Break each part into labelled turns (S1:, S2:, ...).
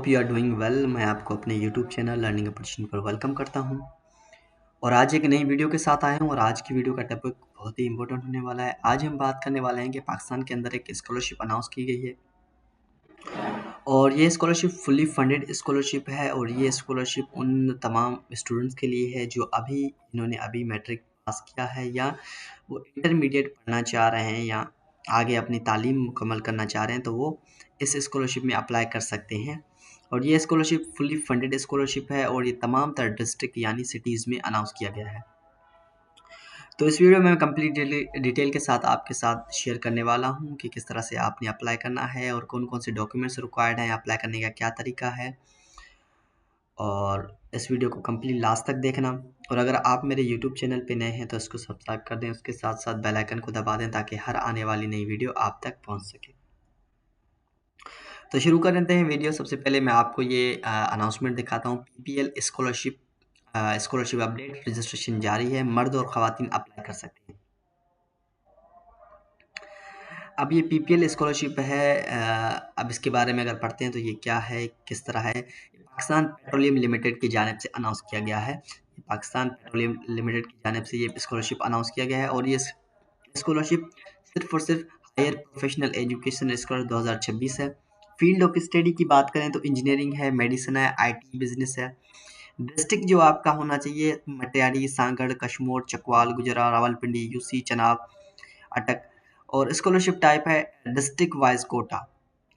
S1: Hope you are doing well. मैं आपको अपने यूट्यूब चैनल लर्निंग अपॉर्चुनिटी पर वेलकम करता हूं और आज एक नई वीडियो के साथ आया हूं। और आज की वीडियो का टॉपिक बहुत ही इंपॉर्टेंट होने वाला है। आज हम बात करने वाले हैं कि पाकिस्तान के अंदर एक स्कॉलरशिप अनाउंस की गई है और ये स्कॉलरशिप फुल्ली फंडेड स्कॉलरशिप है। और ये स्कॉलरशिप उन तमाम स्टूडेंट्स के लिए है जो इन्होंने अभी मैट्रिक पास किया है या वो इंटरमीडिएट पढ़ना चाह रहे हैं या आगे अपनी तालीम मुकम्मल करना चाह रहे हैं, तो वो इस स्कॉलरशिप में अप्लाई कर सकते हैं। और ये स्कॉलरशिप फुल्ली फंडेड स्कॉलरशिप है और ये तमाम तरह डिस्ट्रिक्ट यानी सिटीज़ में अनाउंस किया गया है। तो इस वीडियो में मैं कंप्लीट डिटेल के साथ आपके साथ शेयर करने वाला हूं कि किस तरह से आपने अप्लाई करना है और कौन कौन से डॉक्यूमेंट्स रिक्वायर्ड हैं, अप्लाई करने का क्या तरीका है। और इस वीडियो को कंप्लीट लास्ट तक देखना। और अगर आप मेरे यूट्यूब चैनल पे नए हैं तो इसको सब्सक्राइब कर दें, उसके साथ साथ बेल आइकन को दबा दें ताकि हर आने वाली नई वीडियो आप तक पहुंच सके। तो शुरू कर देते हैं वीडियो। सबसे पहले मैं आपको ये अनाउंसमेंट दिखाता हूँ। पीपीएल स्कॉलरशिप अपडेट रजिस्ट्रेशन जारी है, मर्द और ख़वातीन अप्लाई कर सकते हैं। अब ये पीपीएल स्कॉलरशिप है, अब इसके बारे में अगर पढ़ते हैं तो ये क्या है, किस तरह है। पाकिस्तान पेट्रोलियम लिमिटेड की जानिब से अनाउंस किया गया है। पाकिस्तान पेट्रोलियम लिमिटेड की जानिब से ये स्कॉलरशिप अनाउंस किया गया है और ये स्कॉलरशिप सिर्फ और सिर्फ हायर प्रोफेशनल एजुकेशन स्कॉलर 2026 है। फील्ड ऑफ स्टडी की बात करें तो इंजीनियरिंग है, मेडिसिन है, आईटी, बिजनेस है। डिस्ट्रिक्ट जो आपका होना चाहिए मटियारी, सांगड़, कश्मीर, चकवाल, गुजरा, रावलपिंडी, यूसी, चनाब, अटक। और स्कॉलरशिप टाइप है डिस्ट्रिक्ट वाइज कोटा।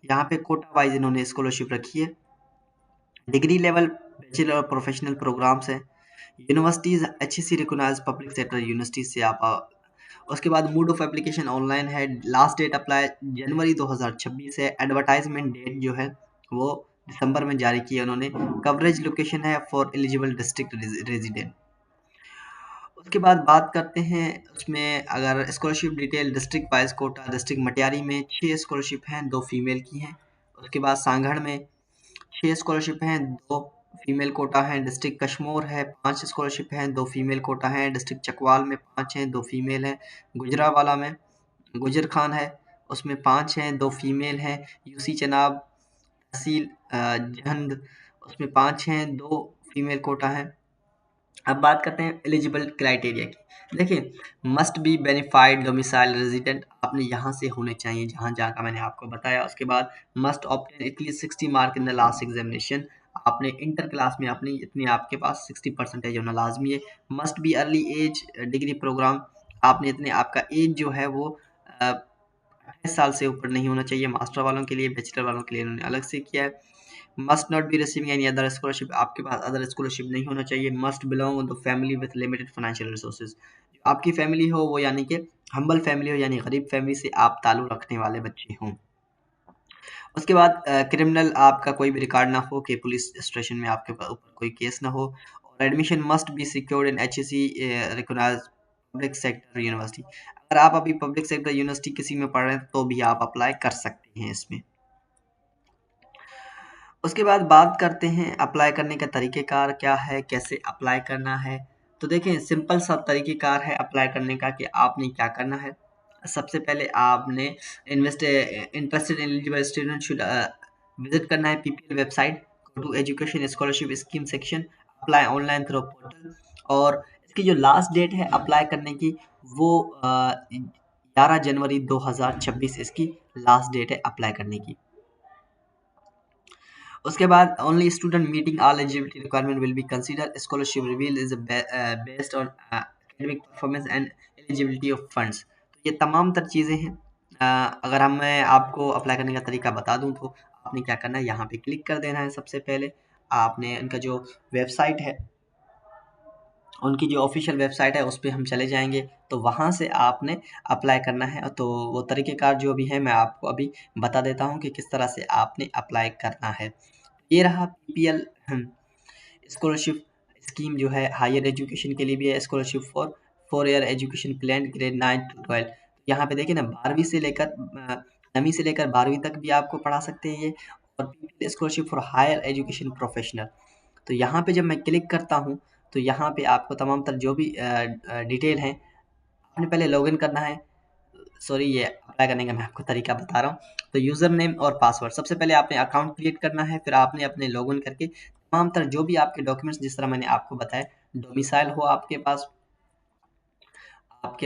S1: यहाँ पे कोटा वाइज इन्होंने स्कॉलरशिप रखी है। डिग्री लेवल बैचलर और प्रोफेशनल प्रोग्राम्स हैं। Universities HEC recognised public sector university से आप। उसके बाद मोड ऑफ एप्लीकेशन ऑनलाइन है। लास्ट डेट अप्लाई जनवरी 2026 है। एडवर्टाइजमेंट डेट जो है वो दिसंबर में जारी की है उन्होंने। कवरेज लोकेशन है फॉर एलिजिबल डिस्ट्रिक्ट रेजिडेंट। उसके बाद बात करते हैं उसमें अगर scholarship detail district wise quota. District Matiari में 6 स्कॉलरशिप हैं, 2 फीमेल की हैं। उसके बाद सांगड़ में 6 स्कॉलरशिप हैं, 2 फीमेल कोटा हैं। डिस्ट्रिक्ट कश्मीर है 5 स्कॉलरशिप हैं, 2 फीमेल कोटा हैं। डिस्ट्रिक्ट चकवाल में 5 हैं, 2 फीमेल हैं। गुजरावाला में गुजर खान है, उसमें 5 हैं, 2 फीमेल हैं। यूसी चनाब तहसील जहंद, उसमें 5 हैं, 2 फीमेल कोटा हैं। अब बात करते हैं एलिजिबल क्राइटेरिया की। देखिए, मस्ट बी बेनिफाइड डोमिसाइल रेजिडेंट, आपने यहाँ से होने चाहिए जहाँ जहाँ का मैंने आपको बताया। उसके बाद must obtain at least 60 mark in the last examination, आपने इंटर क्लास में अपनी इतनी आपके पास 60% होना लाजमी है। Must be early age degree program, आपने इतने आपका एज जो है वो 28 साल से ऊपर नहीं होना चाहिए। मास्टर वालों के लिए, बैचलर वालों के लिए इन्होंने अलग से किया है। Must not be receiving any other scholarship, आपके पास अदर स्कॉलरशिप नहीं होना चाहिए। Must belong the family with limited financial resources, आपकी फैमिली हो वो यानी कि हम्बल फैमिली हो, यानी गरीब फैमिली से आप ताल्लुक रखने वाले बच्चे हों। उसके बाद क्रिमिनल आपका कोई भी रिकॉर्ड ना हो कि पुलिस स्टेशन में आपके ऊपर कोई केस ना हो। और admission must be secured in HEC recognised public sector university, अगर आप अभी पब्लिक सेक्टर यूनिवर्सिटी किसी में पढ़ रहे हैं तो भी आप अप्लाई कर सकते हैं इसमें। उसके बाद बात करते हैं अप्लाई करने का तरीक़ेकार क्या है, कैसे अप्लाई करना है। तो देखें, सिंपल सा तरीक़ेकार है अप्लाई करने का कि आपने क्या करना है। सबसे पहले आपने interested eligible student should visit करना है PPL website, go to education scholarship scheme section, apply online through portal. और इसकी जो लास्ट डेट है अप्लाई करने की वो 11 जनवरी 2026 इसकी लास्ट डेट है अप्लाई करने की। उसके बाद only student meeting all eligibility requirement will be consider, scholarship reveal is based on academic performance and eligibility of funds. तो ये तमाम तर चीज़ें हैं। अगर मैं आपको अप्लाई करने का तरीका बता दूं तो आपने क्या करना है, यहाँ पे क्लिक कर देना है। सबसे पहले आपने उनका जो वेबसाइट है, उनकी जो ऑफिशियल वेबसाइट है उस पर हम चले जाएंगे, तो वहाँ से आपने अप्लाई करना है। तो वो तरीक़ेकार जो भी है मैं आपको अभी बता देता हूँ कि किस तरह से आपने अप्लाई करना है। ये रहा पीपीएल स्कॉलरशिप स्कीम जो है हायर एजुकेशन के लिए भी है। Scholarship for 4 year education plan grade 9 to 12। यहाँ पे देखिए ना, 12वीं से लेकर 9वीं से लेकर 12वीं तक भी आपको पढ़ा सकते हैं ये। और PPL scholarship for higher education professional, तो यहाँ पे जब मैं क्लिक करता हूँ तो यहाँ पे आपको तमाम तर जो भी डिटेल हैं, आपने पहले लॉगिन करना है। सॉरी, ये अप्लाई करने का मैं आपको तरीका बता रहा हूँ। तो यूज़र नेम और पासवर्ड, सबसे पहले आपने अकाउंट क्रिएट करना है, फिर आपने अपने लॉगिन करके तमाम तरह जो भी आपके डॉक्यूमेंट्स, जिस तरह मैंने आपको बताया, डोमिसाइल हो आपके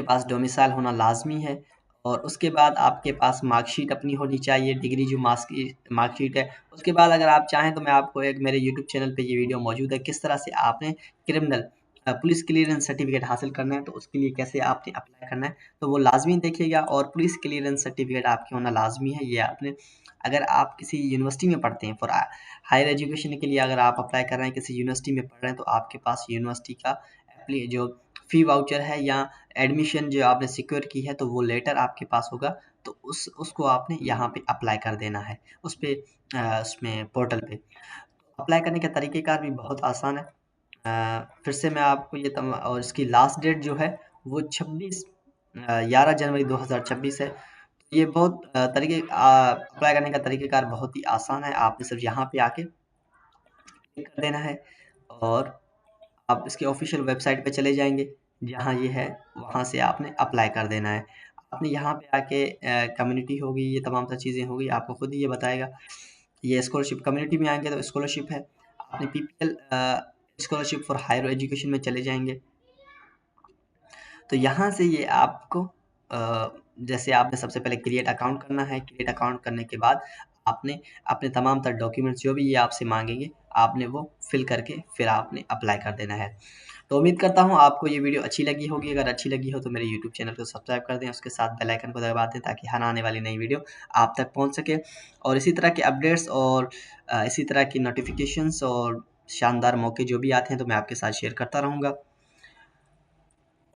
S1: पास डोमिसाइल होना लाज़मी है, और उसके बाद आपके पास मार्कशीट अपनी होनी चाहिए, डिग्री जो मार्कशीट है। उसके बाद अगर आप चाहें तो मैं आपको एक मेरे यूट्यूब चैनल पे ये वीडियो मौजूद है, किस तरह से आपने क्रिमिनल पुलिस क्लीयरेंस सर्टिफिकेट हासिल करना है, तो उसके लिए कैसे आपने अप्लाई करना है, तो वो लाज़मी देखिएगा। और पुलिस क्लीयरेंस सर्टिफिकेट आपके होना लाज़मी है। ये आपने, अगर आप किसी यूनिवर्सिटी में पढ़ते हैं, फॉर हायर एजुकेशन के लिए अगर आप अप्लाई कर रहे हैं, किसी यूनिवर्सिटी में पढ़ रहे हैं, तो आपके पास यूनिवर्सिटी का जो फ़ी वाउचर है या एडमिशन जो आपने सिक्योर की है, तो वो लेटर आपके पास होगा। तो उसको आपने यहाँ पे अप्लाई कर देना है, उस पे उसमें पोर्टल पे। अप्लाई करने का तरीक़ेकार भी बहुत आसान है। फिर से मैं आपको ये और इसकी लास्ट डेट जो है वो 11 जनवरी 2026 है। ये बहुत अप्लाई करने का तरीक़ेकार बहुत ही आसान है। आपने सिर्फ़ यहाँ पे आके क्लिक कर देना है, और आप इसके ऑफ़िशियल वेबसाइट पे चले जाएँगे, जहाँ ये है, वहाँ से आपने अप्लाई कर देना है। आपने यहाँ पे आके कम्युनिटी होगी, ये तमाम सारी चीज़ें होगी, आपको खुद ही ये बताएगा। ये स्कॉलरशिप कम्युनिटी में आएँगे तो स्कॉलरशिप है। आपने PPL scholarship for higher education में चले जाएँगे। तो यहाँ से ये आपको जैसे आपने सबसे पहले क्रिएट अकाउंट करना है। क्रिएट अकाउंट करने के बाद आपने अपने तमाम तर डॉक्यूमेंट्स जो भी ये आपसे माँगेंगे, आपने वो फ़िल करके फिर आपने अप्लाई कर देना है। तो उम्मीद करता हूँ आपको ये वीडियो अच्छी लगी होगी। अगर अच्छी लगी हो तो मेरे यूट्यूब चैनल को सब्सक्राइब कर दें, उसके साथ बेल आइकन को दबा दें, ताकि हर आने वाली नई वीडियो आप तक पहुँच सके। और इसी तरह के अपडेट्स और इसी तरह की नोटिफ़िकेशंस और शानदार मौके जो भी आते हैं, तो मैं आपके साथ शेयर करता रहूँगा।